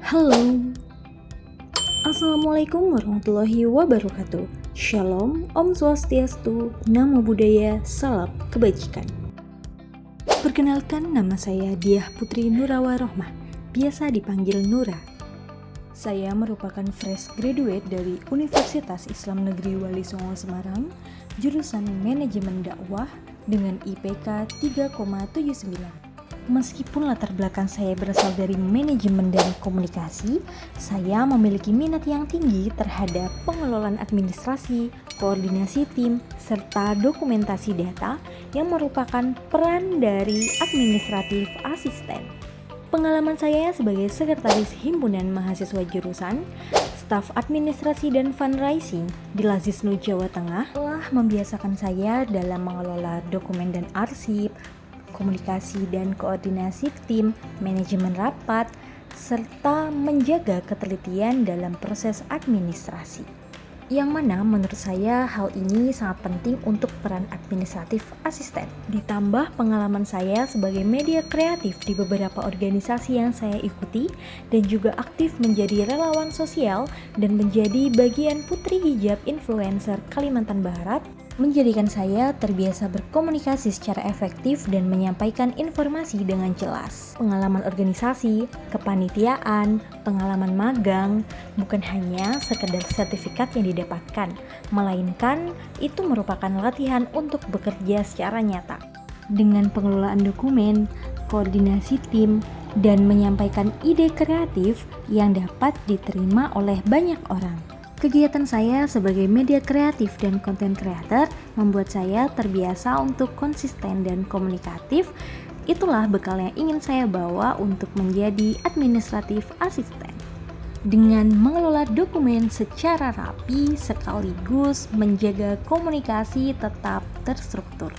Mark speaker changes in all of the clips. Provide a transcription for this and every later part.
Speaker 1: Halo, Assalamualaikum warahmatullahi wabarakatuh. Shalom, Om Swastiastu, Namo Buddhaya, Salam Kebajikan. Perkenalkan, nama saya Diah Putri Nurawa Rohmah, biasa dipanggil Nura. Saya merupakan fresh graduate dari Universitas Islam Negeri Wali Songo Semarang, jurusan Manajemen Dakwah dengan IPK 3,79. Meskipun latar belakang saya berasal dari manajemen dan komunikasi, saya memiliki minat yang tinggi terhadap pengelolaan administrasi, koordinasi tim, serta dokumentasi data yang merupakan peran dari administratif asisten. Pengalaman saya sebagai sekretaris himpunan mahasiswa jurusan staf administrasi dan fundraising di Lazisnu Jawa Tengah telah membiasakan saya dalam mengelola dokumen dan arsip, komunikasi dan koordinasi tim, manajemen rapat, serta menjaga ketelitian dalam proses administrasi. Yang mana menurut saya hal ini sangat penting untuk peran administratif asisten. Ditambah pengalaman saya sebagai media kreatif di beberapa organisasi yang saya ikuti dan juga aktif menjadi relawan sosial dan menjadi bagian putri hijab influencer Kalimantan Barat, menjadikan saya terbiasa berkomunikasi secara efektif dan menyampaikan informasi dengan jelas. Pengalaman organisasi, kepanitiaan, pengalaman magang bukan hanya sekedar sertifikat yang didapatkan, melainkan itu merupakan latihan untuk bekerja secara nyata. Dengan pengelolaan dokumen, koordinasi tim, dan menyampaikan ide kreatif yang dapat diterima oleh banyak orang. Kegiatan saya sebagai media kreatif dan konten creator membuat saya terbiasa untuk konsisten dan komunikatif. Itulah bekal yang ingin saya bawa untuk menjadi administratif asisten. Dengan mengelola dokumen secara rapi sekaligus menjaga komunikasi tetap terstruktur.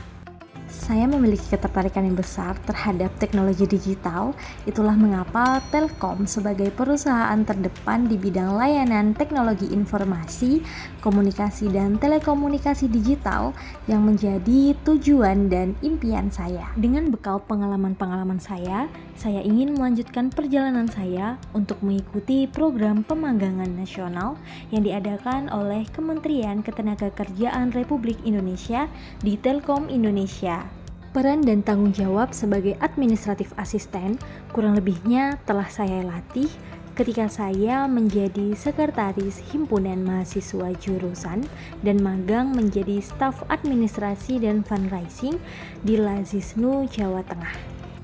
Speaker 1: Saya memiliki ketertarikan yang besar terhadap teknologi digital. Itulah mengapa Telkom sebagai perusahaan terdepan di bidang layanan teknologi informasi, komunikasi dan telekomunikasi digital yang menjadi tujuan dan impian saya. Dengan bekal pengalaman-pengalaman saya ingin melanjutkan perjalanan saya untuk mengikuti program pemanggangan nasional yang diadakan oleh Kementerian Ketenagakerjaan Republik Indonesia di Telkom Indonesia. Peran dan tanggung jawab sebagai administratif asisten kurang lebihnya telah saya latih ketika saya menjadi sekretaris himpunan mahasiswa jurusan dan magang menjadi staf administrasi dan fundraising di Lazisnu Jawa Tengah.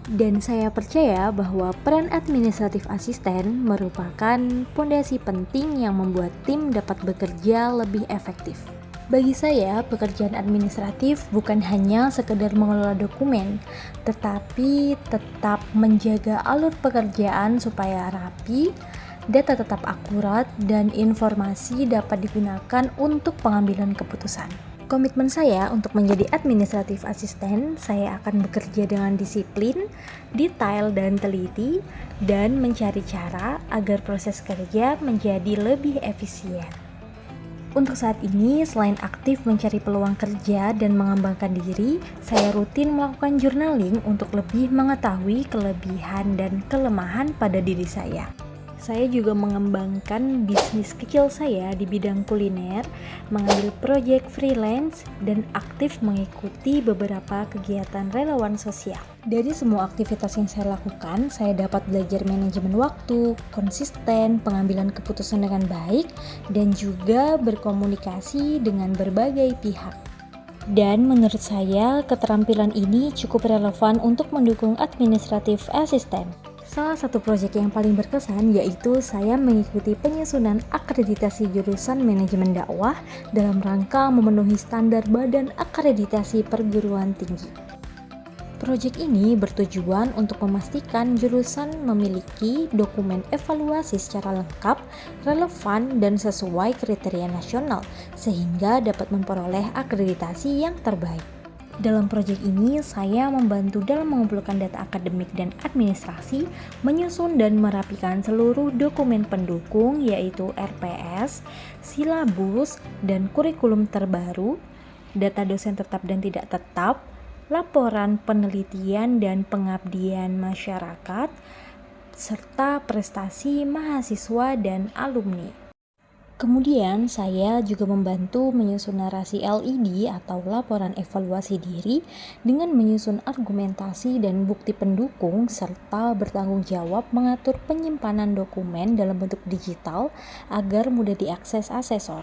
Speaker 1: Dan saya percaya bahwa peran administratif asisten merupakan pondasi penting yang membuat tim dapat bekerja lebih efektif. Bagi saya, pekerjaan administratif bukan hanya sekedar mengelola dokumen, tetapi tetap menjaga alur pekerjaan supaya rapi, data tetap akurat, dan informasi dapat digunakan untuk pengambilan keputusan. Komitmen saya untuk menjadi administratif asisten, saya akan bekerja dengan disiplin, detail dan teliti, dan mencari cara agar proses kerja menjadi lebih efisien. Untuk saat ini, selain aktif mencari peluang kerja dan mengembangkan diri, saya rutin melakukan journaling untuk lebih mengetahui kelebihan dan kelemahan pada diri saya. Saya juga mengembangkan bisnis kecil saya di bidang kuliner, mengambil proyek freelance, dan aktif mengikuti beberapa kegiatan relawan sosial. Dari semua aktivitas yang saya lakukan, saya dapat belajar manajemen waktu, konsisten, pengambilan keputusan dengan baik, dan juga berkomunikasi dengan berbagai pihak. Dan menurut saya, keterampilan ini cukup relevan untuk mendukung administratif asisten. Salah satu proyek yang paling berkesan yaitu saya mengikuti penyusunan akreditasi jurusan manajemen dakwah dalam rangka memenuhi standar Badan Akreditasi Perguruan Tinggi. Proyek ini bertujuan untuk memastikan jurusan memiliki dokumen evaluasi secara lengkap, relevan, dan sesuai kriteria nasional sehingga dapat memperoleh akreditasi yang terbaik. Dalam proyek ini, saya membantu dalam mengumpulkan data akademik dan administrasi, menyusun dan merapikan seluruh dokumen pendukung yaitu RPS, silabus, dan kurikulum terbaru, data dosen tetap dan tidak tetap, laporan penelitian dan pengabdian masyarakat, serta prestasi mahasiswa dan alumni. Kemudian saya juga membantu menyusun narasi LED atau laporan evaluasi diri dengan menyusun argumentasi dan bukti pendukung serta bertanggung jawab mengatur penyimpanan dokumen dalam bentuk digital agar mudah diakses asesor.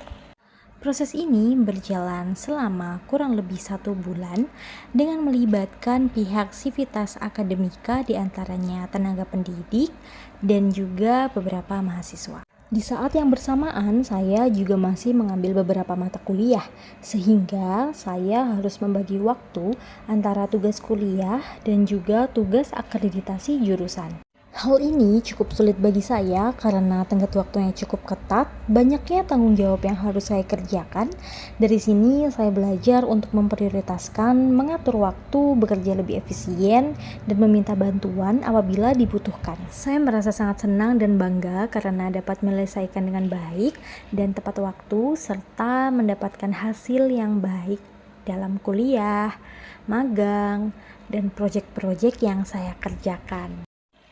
Speaker 1: Proses ini berjalan selama kurang lebih 1 bulan dengan melibatkan pihak sivitas akademika diantaranya tenaga pendidik dan juga beberapa mahasiswa. Di saat yang bersamaan, saya juga masih mengambil beberapa mata kuliah, sehingga saya harus membagi waktu antara tugas kuliah dan juga tugas akreditasi jurusan. Hal ini cukup sulit bagi saya karena tenggat waktunya cukup ketat, banyaknya tanggung jawab yang harus saya kerjakan. Dari sini saya belajar untuk memprioritaskan, mengatur waktu, bekerja lebih efisien, dan meminta bantuan apabila dibutuhkan. Saya merasa sangat senang dan bangga karena dapat menyelesaikan dengan baik dan tepat waktu, serta mendapatkan hasil yang baik dalam kuliah, magang, dan proyek-proyek yang saya kerjakan.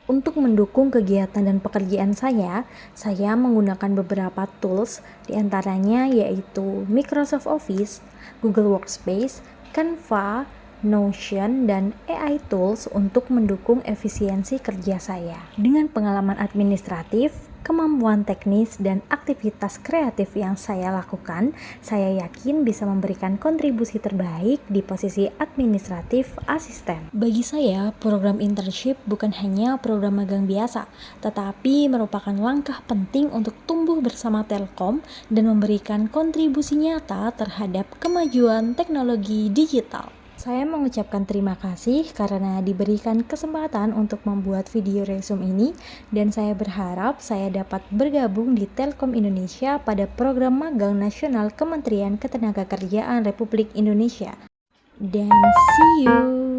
Speaker 1: Untuk mendukung kegiatan dan pekerjaan saya menggunakan beberapa tools, diantaranya yaitu Microsoft Office, Google Workspace, Canva, Notion, dan AI tools untuk mendukung efisiensi kerja saya. Dengan pengalaman administratif, kemampuan teknis, dan aktivitas kreatif yang saya lakukan, saya yakin bisa memberikan kontribusi terbaik di posisi administratif asisten. Bagi saya, program internship bukan hanya program magang biasa, tetapi merupakan langkah penting untuk tumbuh bersama Telkom dan memberikan kontribusi nyata terhadap kemajuan teknologi digital. Saya mengucapkan terima kasih karena diberikan kesempatan untuk membuat video resume ini, dan saya berharap saya dapat bergabung di Telkom Indonesia pada program magang nasional Kementerian Ketenagakerjaan Republik Indonesia. Dan see you!